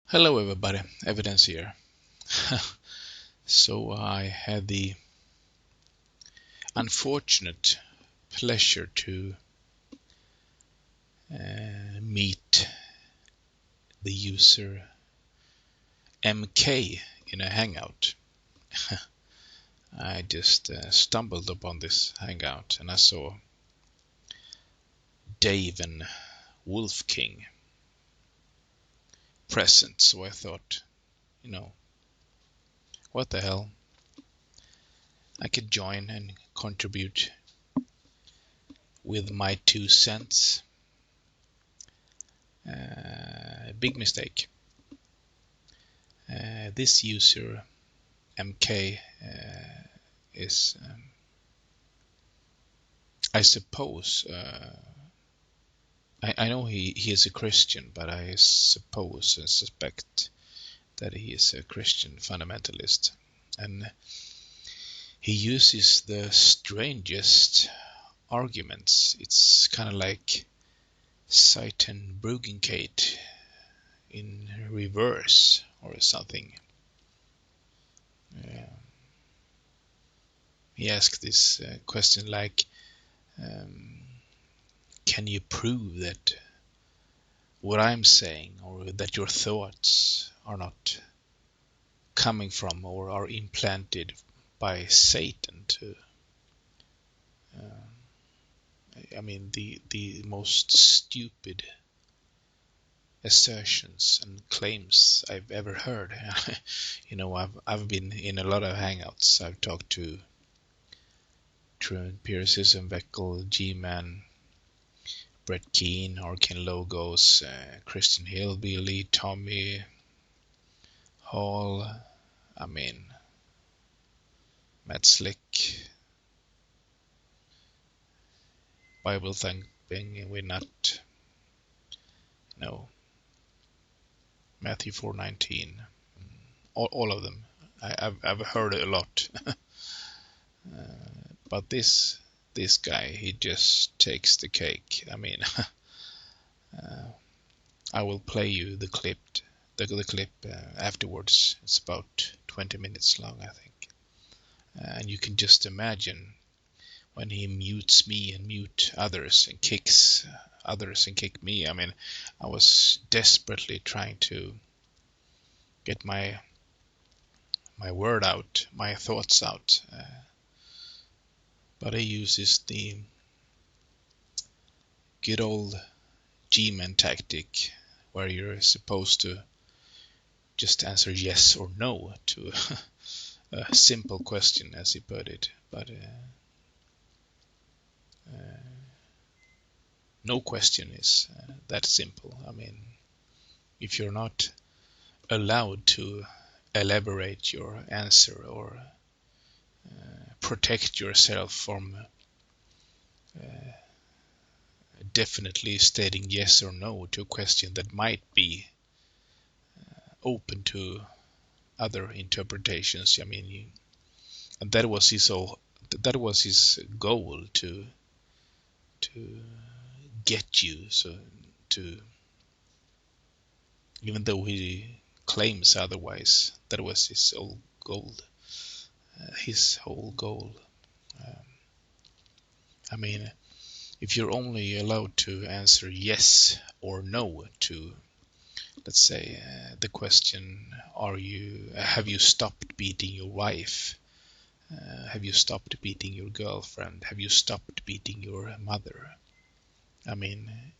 Hello everybody, Evidence here. So I had the unfortunate pleasure to meet the user MK in a hangout. I just stumbled upon this hangout and I saw Dave and Wolf King present, so I thought, what the hell? I could join and contribute with my 2 cents. Big mistake. This user MK is, I suppose, I know he is a Christian, but I suppose and suspect that he is a Christian fundamentalist. And he uses the strangest arguments. It's kind of like Satan Bruggencate in reverse or something. He asked this question like, can you prove that what I'm saying or that your thoughts are not coming from or are implanted by Satan to the most stupid assertions and claims I've ever heard. I've been in a lot of hangouts. I've talked to Truman Empiricism, Veckel, G-Man, Brett Keane, Arcane Logos, Christian Hillbilly, Tommy Hall, Matt Slick, Bible thumping, we're not, Matthew 4:19, all of them. I've heard a lot, but this guy, he just takes the cake. I will play you the clip afterwards. It's about 20 minutes long, I think, and you can just imagine when he mutes me and mute others and kicks others and kick me. I was desperately trying to get my word out, my thoughts out, but he uses the good old G-Man tactic where you're supposed to just answer yes or no to a simple question, as he put it, but no question is that simple. If you're not allowed to elaborate your answer or protect yourself from definitely stating yes or no to a question that might be open to other interpretations. And that was his goal, to get you, so to, even though he claims otherwise, that was his whole goal. If you're only allowed to answer yes or no to, let's say, the question, have you stopped beating your wife? Have you stopped beating your girlfriend? Have you stopped beating your mother?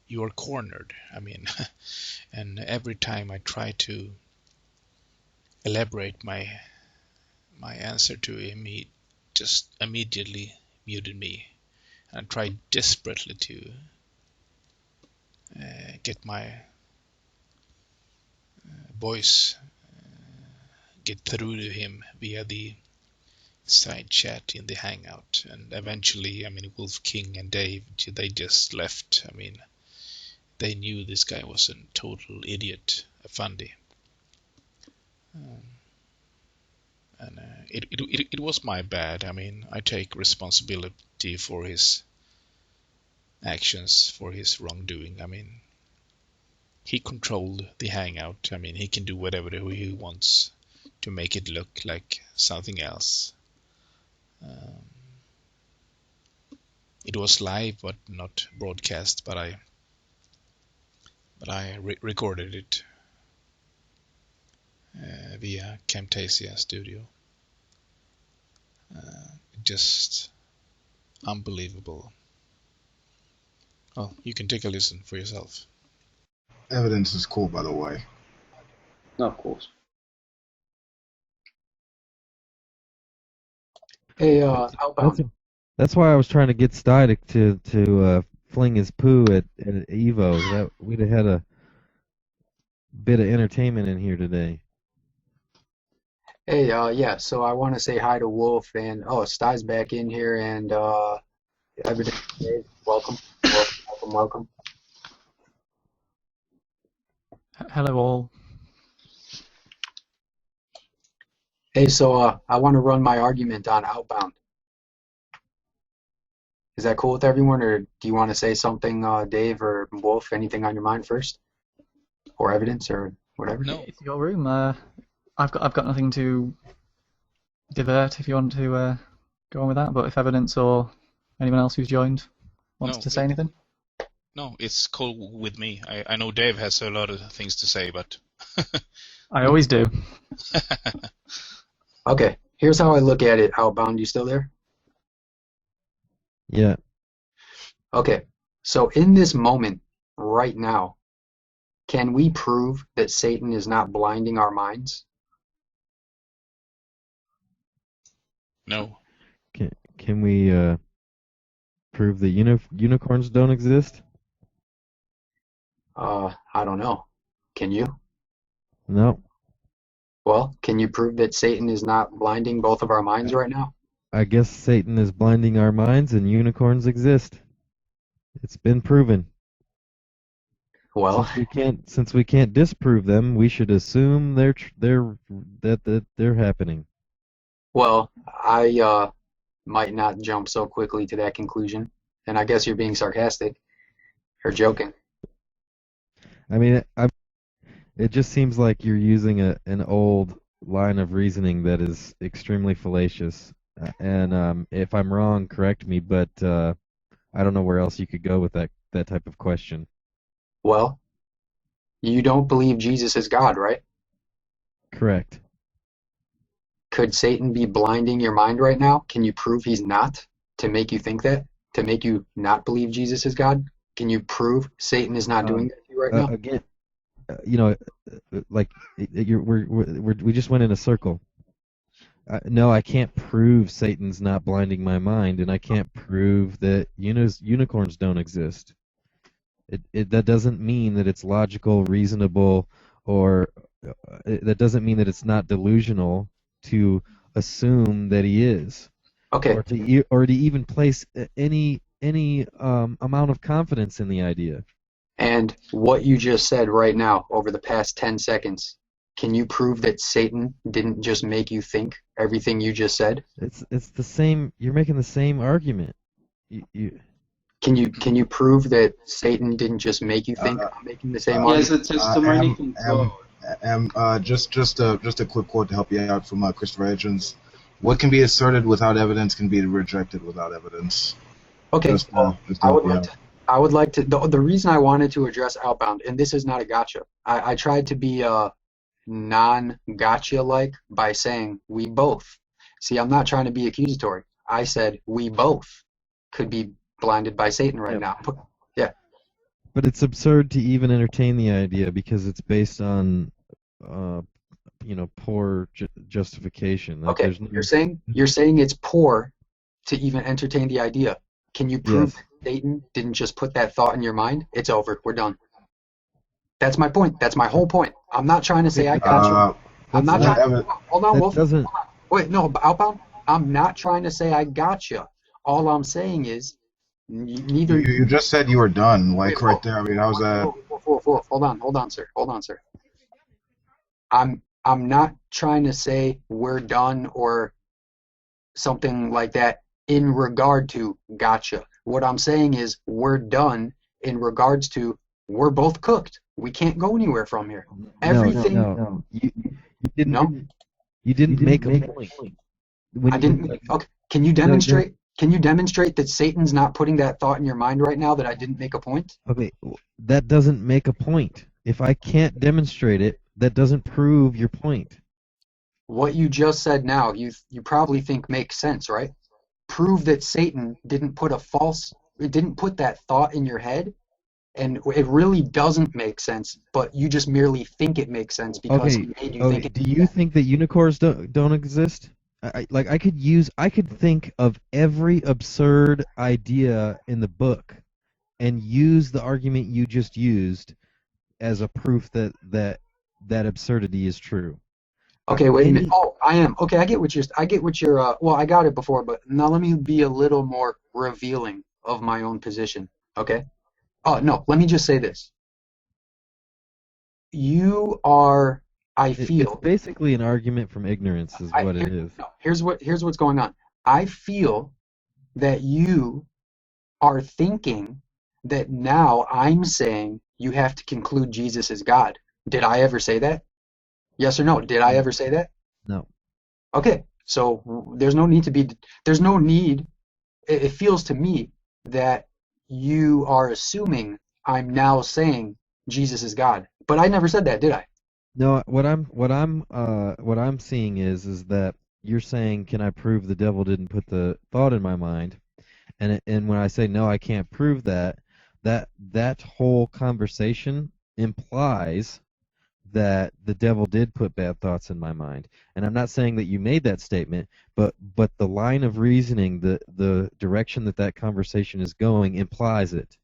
You are cornered. And every time I try to elaborate my answer to him, he just immediately muted me. And I tried desperately to get my voice get through to him via the side chat in the hangout, and eventually, Wolf King and Dave, they just left. They knew this guy was a total idiot, a fundy. And it was my bad. I take responsibility for his actions, for his wrongdoing. he controlled the hangout. I mean, he can do whatever he wants to make it look like something else. It was live, but not broadcast. But I recorded it via Camtasia Studio. Just unbelievable. Well, you can take a listen for yourself. Evidence is cool, by the way. No, of course. Hey, Outbound. That's why I was trying to get Stydic to fling his poo at Evo. That we'd have had a bit of entertainment in here today. Hey, yeah, so I want to say hi to Wolf and, Sty's back in here and, everything. Welcome, welcome, welcome. Hello all. Hey, so, I want to run my argument on Outbound. Is that cool with everyone, or do you want to say something, Dave or Wolf, anything on your mind first? Or evidence, or whatever? No. It's your room. I've got nothing to divert if you want to go on with that, but if evidence or anyone else who's joined wants to say anything? No, it's cool with me. I know Dave has a lot of things to say, but... I always do. Okay, here's how I look at it, Outbound. You still there? Yeah. Okay, so in this moment, right now, can we prove that Satan is not blinding our minds? No. Can we prove that unicorns don't exist? I don't know. Can you? No. Well, can you prove that Satan is not blinding both of our minds right now? I guess Satan is blinding our minds and unicorns exist. It's been proven. Well, Since we can't disprove them, we should assume they're happening. well, I might not jump so quickly to that conclusion, and I guess you're being sarcastic or joking. I mean, it just seems like you're using an old line of reasoning that is extremely fallacious. And if I'm wrong, correct me, but I don't know where else you could go with that type of question. Well, you don't believe Jesus is God, right? Correct. Could Satan be blinding your mind right now? Can you prove he's not to make you think that? To make you not believe Jesus is God? Can you prove Satan is not doing that to you right now? Again, like we just went in a circle. No, I can't prove Satan's not blinding my mind, and I can't prove that unicorns don't exist. That doesn't mean that it's logical, reasonable, or that doesn't mean that it's not delusional to assume that he is. Okay. Or to even place any amount of confidence in the idea. And what you just said right now, over the past 10 seconds, can you prove that Satan didn't just make you think everything you just said? It's the same. You're making the same argument. Can you prove that Satan didn't just make you think I'm making the same argument? Yes, it's so many things. Just a quick quote to help you out from Christopher Hitchens. What can be asserted without evidence can be rejected without evidence. Okay, Just I would like to. The reason I wanted to address Outbound, and this is not a gotcha. I tried to be non-gotcha like by saying we both. See, I'm not trying to be accusatory. I said we both could be blinded by Satan right now. Yeah. But it's absurd to even entertain the idea because it's based on, poor justification. Okay. You're saying it's poor to even entertain the idea. Can you prove that Satan didn't just put that thought in your mind? It's over. We're done. That's my point. That's my whole point. I'm not trying to say I got you. I'm not trying. Hold on, Wolf. Wait, no, Outbound. I'm not trying to say I got you. All I'm saying is neither. You just said you were done, like right there. I mean, how's that? Wolf. Hold on, sir. I'm not trying to say we're done or something like that in regard to gotcha. What I'm saying is we're done in regards to we're both cooked. We can't go anywhere from here. No, Everything. no. You didn't. No, You didn't make a point. When I you, didn't. like, Okay, can you no, demonstrate? Can you demonstrate that Satan's not putting that thought in your mind right now? That I didn't make a point. okay, that doesn't make a point. If I can't demonstrate it, that doesn't prove your point. What you just said now, you probably think makes sense, right? Prove that Satan didn't put that thought in your head, and it really doesn't make sense, but you just merely think it makes sense because Okay, he made you think okay. it. Do you think that unicorns don't exist? I could think of every absurd idea in the book and use the argument you just used as a proof that absurdity is true. Okay, wait a minute. Any Oh, I am. Okay, I get what you're, well, I got it before, but now let me be a little more revealing of my own position. Okay? Oh, no, let me just say this. You are, I it's feel, basically an argument from ignorance, is what it is. no, here's what's going on. I feel that you are thinking that now I'm saying you have to conclude Jesus is God. Did I ever say that? Yes or no? Did I ever say that? No. Okay, so there's no need. It feels to me that you are assuming I'm now saying Jesus is God. But I never said that, did I? No, what I'm seeing is that you're saying, can I prove the devil didn't put the thought in my mind? And when I say no, I can't prove that, that whole conversation implies that the devil did put bad thoughts in my mind. And I'm not saying that you made that statement, but the line of reasoning, the direction that conversation is going implies it.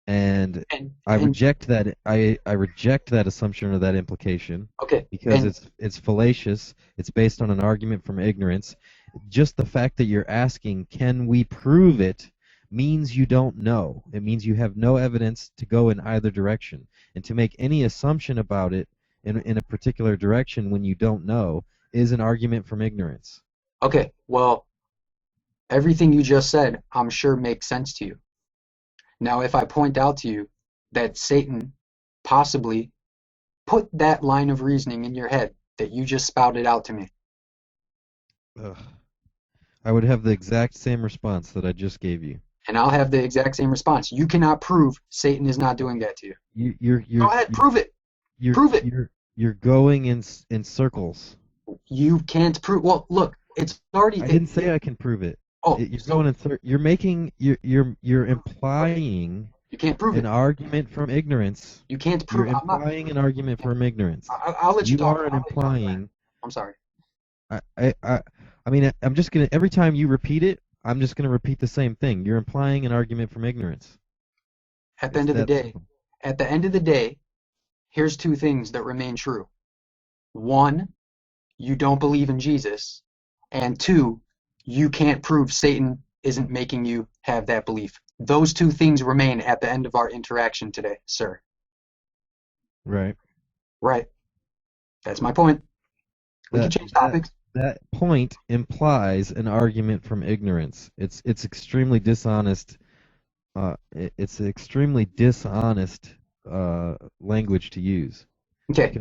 And I And reject that. I reject that assumption or that implication okay, because and it's fallacious. It's based on an argument from ignorance. Just the fact that you're asking, can we prove it, means you don't know. It means you have no evidence to go in either direction. And to make any assumption about it in a particular direction when you don't know is an argument from ignorance. okay, well, everything you just said, I'm sure makes sense to you. Now, if I point out to you that Satan possibly put that line of reasoning in your head that you just spouted out to me, Ugh. I would have the exact same response that I just gave you. and I'll have the exact same response. You cannot prove Satan is not doing that to you. Go ahead, prove it. Prove it. You're going in circles. You can't prove. Well, look, it's already. I didn't say I can prove it. Oh, You're going in you're implying you can't prove an it. argument from ignorance. You can't prove. You're implying an argument from ignorance. I'll let you talk. You aren't implying. I'm sorry. I mean, I'm just gonna, every time you repeat it, I'm just gonna repeat the same thing. You're implying an argument from ignorance. At the end of the day, here's two things that remain true. One, you don't believe in Jesus, and two, you can't prove Satan isn't making you have that belief. Those two things remain at the end of our interaction today, sir. Right. Right. That's my point. We can change topics. That point implies an argument from ignorance. It's extremely dishonest. It's extremely dishonest language to use. Okay.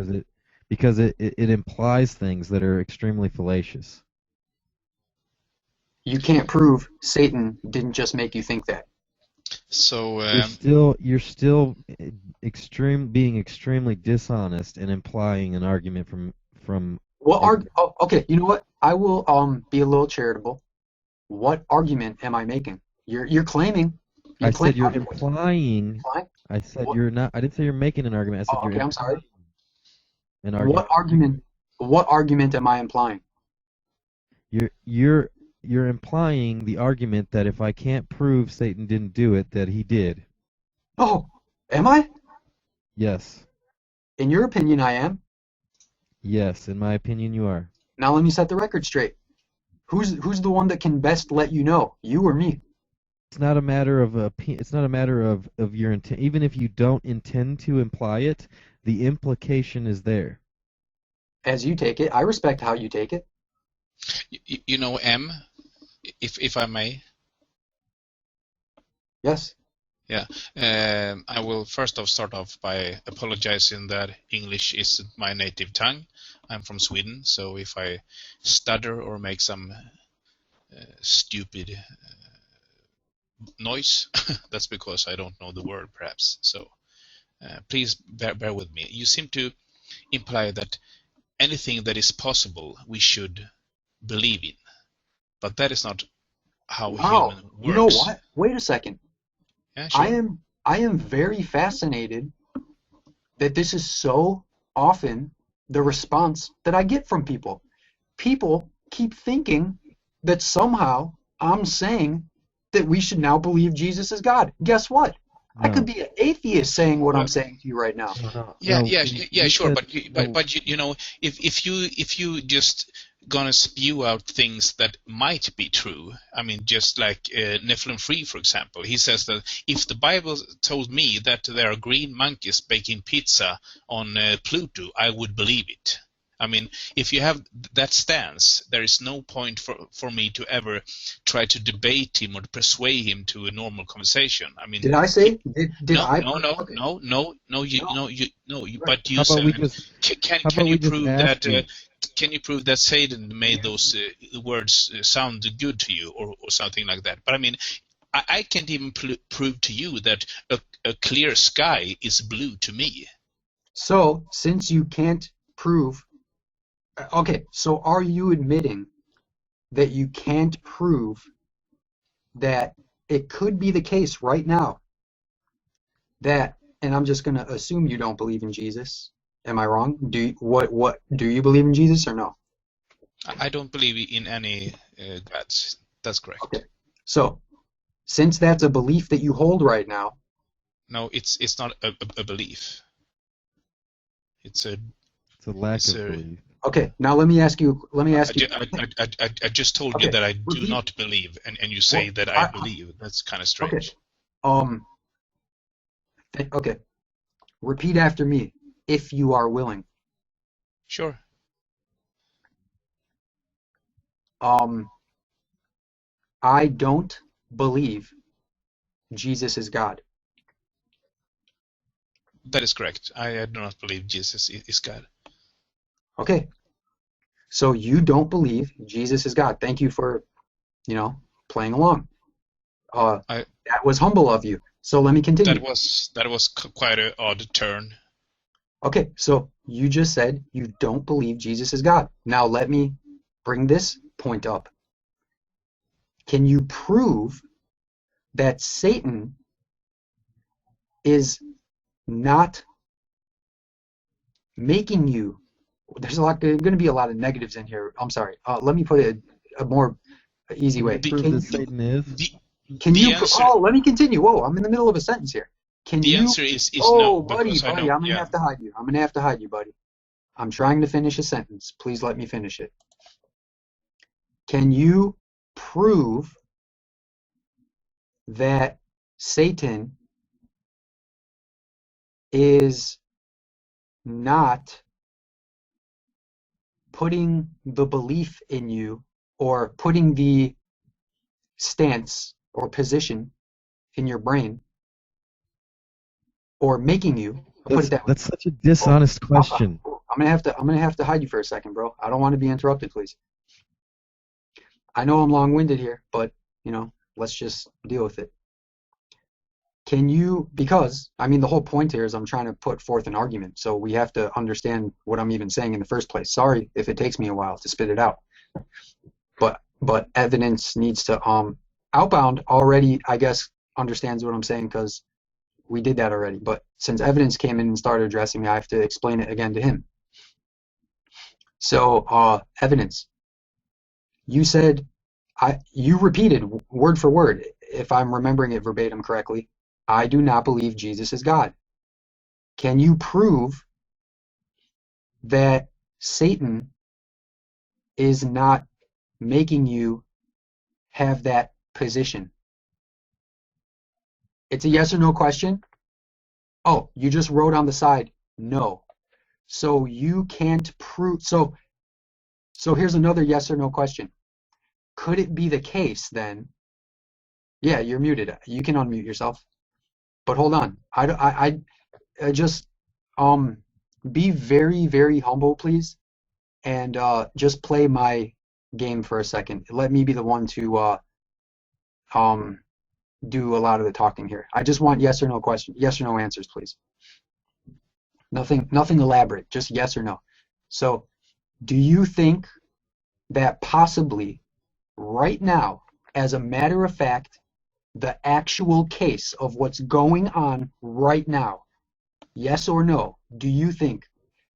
Because it implies things that are extremely fallacious. You can't prove Satan didn't just make you think that. So You're still being extremely dishonest and implying an argument from. Okay, you know what? I will be a little charitable. What argument am I making? You're claiming. Said you're implying. Implying? I said you're not. I didn't say you're making an argument. I said you're. Okay, I'm sorry. An argument. What argument am I implying? You're implying the argument that if I can't prove Satan didn't do it, that he did. Oh, am I? Yes. In your opinion, I am. Yes, in my opinion, you are. Now let me set the record straight. Who's the one that can best let you know? You or me? It's not a matter of it's not a matter of your intent. Even if you don't intend to imply it, the implication is there. As you take it, I respect how you take it. you know, M, if I may. Yes. Yeah, I will first off start off by apologizing that English isn't my native tongue. I'm from Sweden, so if I stutter or make some stupid noise, that's because I don't know the word, perhaps. So please bear with me. You seem to imply that anything that is possible we should believe in, but that is not how Wow. human You know works. what? Wait a second. Yeah, sure. I am very fascinated that this is so often the response that I get from people. People keep thinking that somehow I'm saying that we should now believe Jesus is God. Guess what? I No. could be an atheist saying what Well, I'm saying to you right now. Yeah, No, yeah, yeah, you sure, said but no. you know, if you just gonna spew out things that might be true, I mean, just like Nephilim Free, for example, he says that if the Bible told me that there are green monkeys baking pizza on Pluto, I would believe it. I mean, if you have that stance, there is no point for me to ever try to debate him or to persuade him to a normal conversation. I mean, Did I say? Did no, I? no, no, Okay. no, no, no. No. Right. But How you about said, we just how can about you we just prove ask that? you? Can you prove that Satan made those words sound good to you, or something like that? But I mean, I can't even prove to you that a clear sky is blue to me. So, since you can't prove, okay, so are you admitting that you can't prove that it could be the case right now that, and I'm just going to assume you don't believe in Jesus. Am I wrong? What do you believe in Jesus or no? I don't believe in any gods. That's correct. Okay. So, since that's a belief that you hold right now, No, it's not a belief. It's a It's a lack it's of a belief. okay, now let me ask you, I just told you okay, that I do repeat, not believe, and you say what, that I believe. That's kind of okay, strange. um, okay, repeat after me, if you are willing. Sure. Um, I don't believe Jesus is God. That is correct. I do not believe Jesus is God. Okay, so you don't believe Jesus is God. Thank you for, playing along. I That was humble of you. So let me continue. that was quite an odd turn. Okay, so you just said you don't believe Jesus is God. Now let me bring this point up. Can you prove that Satan is not making you? There's going to be a lot of negatives in here. I'm sorry. Let me put it a more easy Can you way. The prove that Satan is? the Can the you? answer Oh, let me continue. Whoa, I'm in the middle of a sentence here. Can the you? answer is Oh, no, buddy, because I buddy, know. I'm gonna Yeah. have to hide you. I'm gonna have to hide you, buddy. I'm trying to finish a sentence. Please let me finish it. Can you prove that Satan is not putting the belief in you or putting the stance or position in your brain or making you? I'll put it that way. That's such a Oh, dishonest question. I'm gonna have to hide you for a second, bro. I don't want to be interrupted, please. I know I'm long-winded here, but let's just deal with it. Can you, because I mean the whole point here is I'm trying to put forth an argument, so we have to understand what I'm even saying in the first place. Sorry if it takes me a while to spit it out, but evidence needs to Outbound already, I guess, understands what I'm saying because we did that already. But since evidence came in and started addressing me, I have to explain it again to him. So evidence, you said you repeated word for word, if I'm remembering it verbatim correctly, I do not believe Jesus is God. Can you prove that Satan is not making you have that position? It's a yes or no question. Oh, you just wrote on the side, no. So you can't prove. So here's another yes or no question. Could it be the case then? Yeah, you're muted. You can unmute yourself. But hold on. I just be very, very humble, please, and just play my game for a second. Let me be the one to do a lot of the talking here. I just want yes or no question, yes or no answers, please. Nothing elaborate, just yes or no. So, do you think that possibly right now, as a matter of fact, the actual case of what's going on right now, yes or no, do you think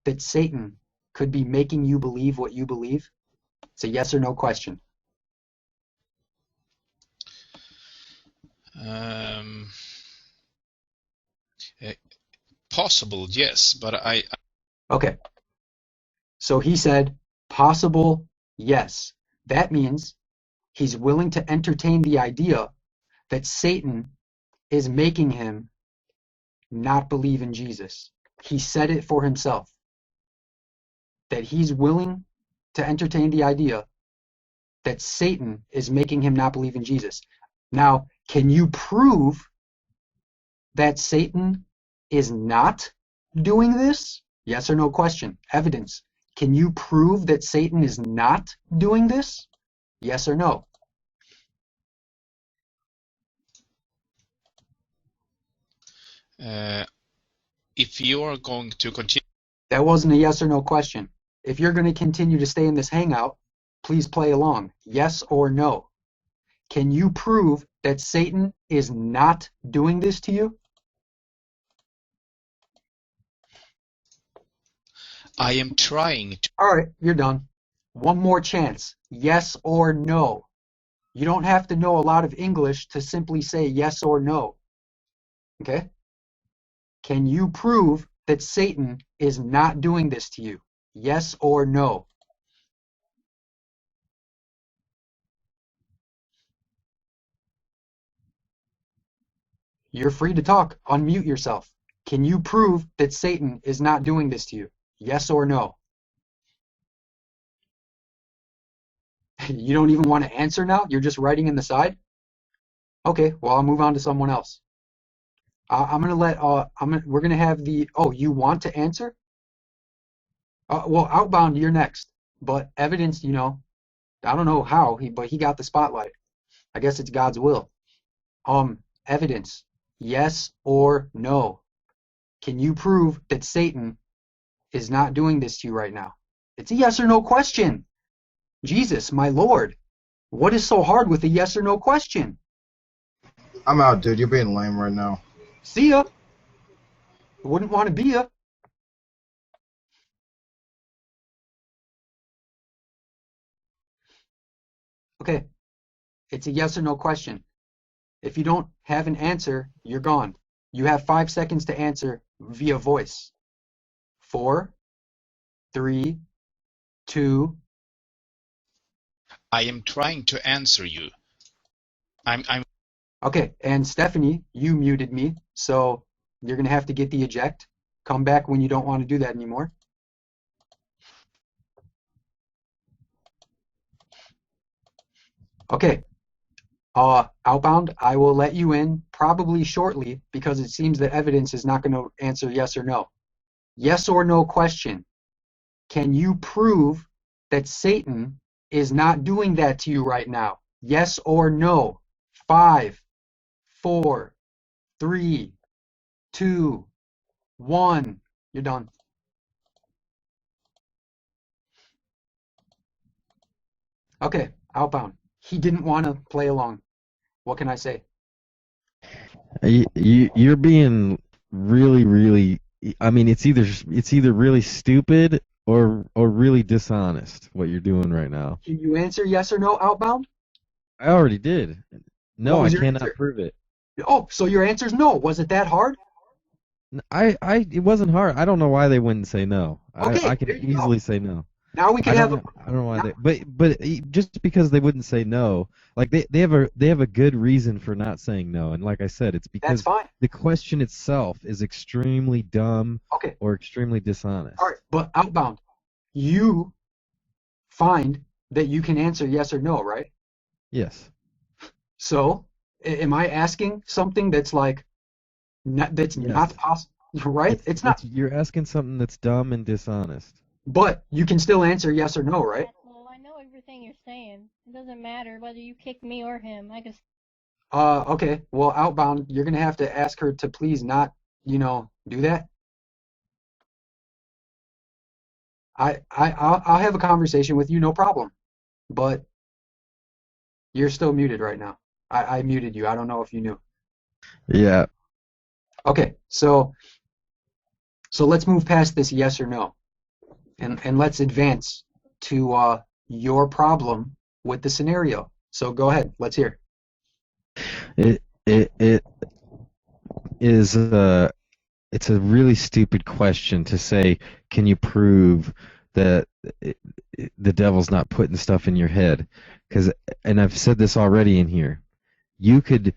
that Satan could be making you believe what you believe? It's a yes or no question. Possible, yes, but Okay. So he said, possible, yes. That means he's willing to entertain the idea that Satan is making him not believe in Jesus. He said it for himself, that he's willing to entertain the idea that Satan is making him not believe in Jesus. Now, can you prove that Satan is not doing this? Yes or no question. Evidence. Can you prove that Satan is not doing this? Yes or no? if you are going to continue, That wasn't a yes or no question. If you're going to continue to stay in this hangout, please play along. Yes or no? Can you prove that Satan is not doing this to you? I am trying to. All right, you're done. One more chance. Yes or no? You don't have to know a lot of English to simply say yes or no. Okay? Can you prove that Satan is not doing this to you? Yes or no? You're free to talk. Unmute yourself. Can you prove that Satan is not doing this to you? Yes or no? You don't even want to answer now? You're just writing in the side? Okay, well, I'll move on to someone else. I'm gonna let we're gonna have the you want to answer? Well, Outbound, you're next. But Evidence, I don't know how but he got the spotlight. I guess it's God's will. Evidence, yes or no? Can you prove that Satan is not doing this to you right now? It's a yes or no question. Jesus, my Lord, what is so hard with a yes or no question? I'm out, dude. You're being lame right now. See ya. Wouldn't want to be ya. Okay, it's a yes or no question. If you don't have an answer, you're gone. You have 5 seconds to answer via voice. 4, 3, 2. I am trying to answer you. I'm Okay, and Stephanie, you muted me, so you're going to have to get the eject. Come back when you don't want to do that anymore. Okay, Outbound, I will let you in probably shortly because it seems that Evidence is not going to answer yes or no. Yes or no question. Can you prove that Satan is not doing that to you right now? Yes or no? 5, 4, 3, 2, 1. You're done. Okay, Outbound. He didn't want to play along. What can I say? You're being really, really. I mean, it's either really stupid or really dishonest what you're doing right now. Can you answer yes or no, Outbound? I already did. No, What was I your cannot answer? prove it. Oh, so your answer's no. Was it that hard? It wasn't hard. I don't know why they wouldn't say no. Okay, I can there you go. easily say no. Now we can I have don't a. know. I don't know why Now, but just because they wouldn't say no, like they have a good reason for not saying no, and like I said, it's that's because fine. the question itself is extremely dumb Okay, or extremely dishonest. all right. But Outbound, you find that you can answer yes or no, right? Yes. So, am I asking something that's like That's Yes. not possible, right? It's not. You're asking something that's dumb and dishonest. But you can still answer yes or no, right? Well, I know everything you're saying. It doesn't matter whether you kick me or him. I just Okay. Well, Outbound, you're gonna have to ask her to please not, do that. I'll have a conversation with you, no problem. But you're still muted right now. I muted you. I don't know if you knew. Yeah. Okay. So let's move past this yes or no, and let's advance to your problem with the scenario. So go ahead. Let's hear. It is it's a really stupid question to say, can you prove that the devil's not putting stuff in your head? And I've said this already in here. You could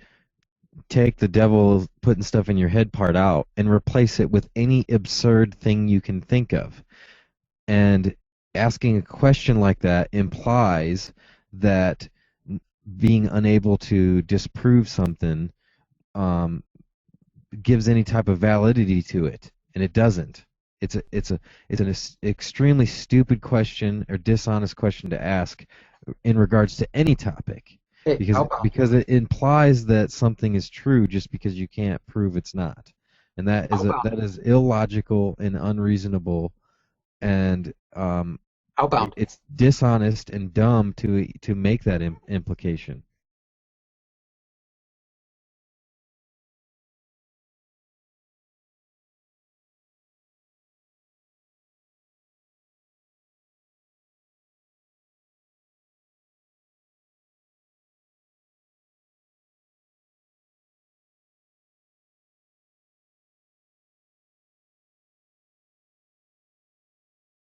take the devil putting stuff in your head part out and replace it with any absurd thing you can think of. And asking a question like that implies that being unable to disprove something gives any type of validity to it, and it doesn't. It's an extremely stupid question or dishonest question to ask in regards to any topic, Hey, because it implies that something is true just because you can't prove it's not, and that is illogical and unreasonable, and Outbound. it's dishonest and dumb to make that implication.